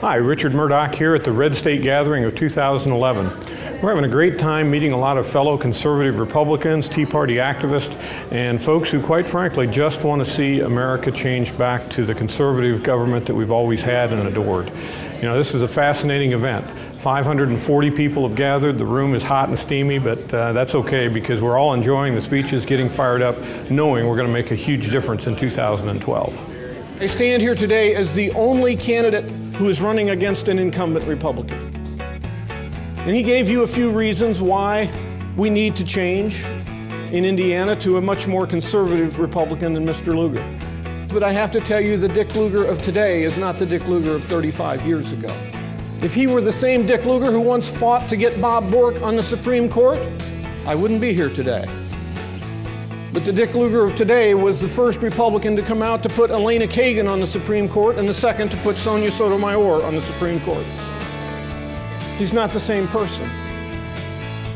Hi, Richard Mourdock here at the RedState gathering of 2011. We're having a great time meeting a lot of fellow conservative Republicans, Tea Party activists, and folks who quite frankly just want to see America change back to the conservative government that we've always had and adored. You know, this is a fascinating event. 540 people have gathered. The room is hot and steamy, but that's okay because we're all enjoying the speeches, getting fired up, knowing we're going to make a huge difference in 2012. I stand here today as the only candidate who is running against an incumbent Republican. And he gave you a few reasons why we need to change in Indiana to a much more conservative Republican than Mr. Lugar. But I have to tell you, the Dick Lugar of today is not the Dick Lugar of 35 years ago. If he were the same Dick Lugar who once fought to get Bob Bork on the Supreme Court, I wouldn't be here today. But the Dick Lugar of today was the first Republican to come out to put Elena Kagan on the Supreme Court and the second to put Sonia Sotomayor on the Supreme Court. He's not the same person.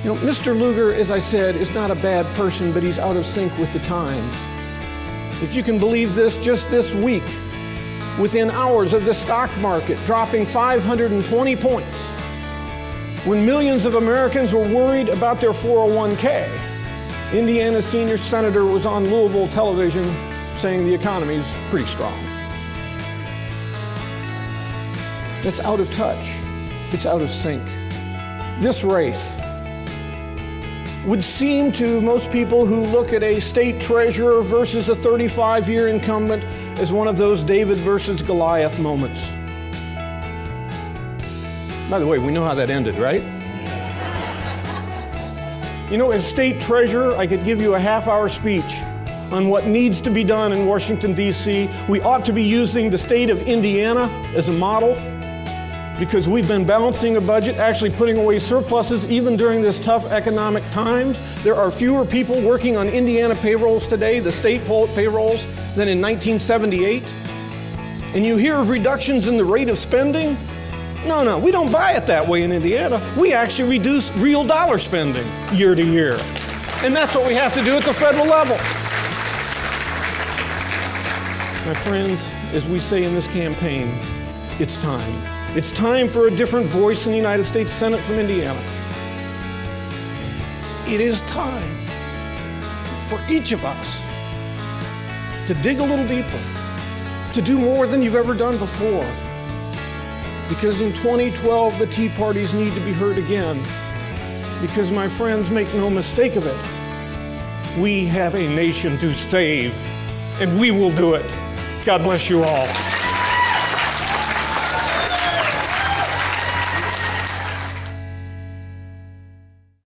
You know, Mr. Lugar, as I said, is not a bad person, but he's out of sync with the times. If you can believe this, just this week, within hours of the stock market dropping 520 points, when millions of Americans were worried about their 401k, Indiana's senior senator was on Louisville television saying the economy is pretty strong. It's out of touch. It's out of sync. This race would seem to most people who look at a state treasurer versus a 35-year incumbent as one of those David versus Goliath moments. By the way, we know how that ended, right? You know, as state treasurer, I could give you a half-hour speech on what needs to be done in Washington, D.C. We ought to be using the state of Indiana as a model because we've been balancing a budget, actually putting away surpluses even during this tough economic times. There are fewer people working on Indiana payrolls today, the state payrolls, than in 1978. And you hear of reductions in the rate of spending. No, we don't buy it that way in Indiana. We actually reduce real dollar spending year to year. And that's what we have to do at the federal level. My friends, as we say in this campaign, it's time. It's time for a different voice in the United States Senate from Indiana. It is time for each of us to dig a little deeper, to do more than you've ever done before. Because in 2012, the Tea Parties need to be heard again. Because, my friends, make no mistake of it, we have a nation to save, and we will do it. God bless you all.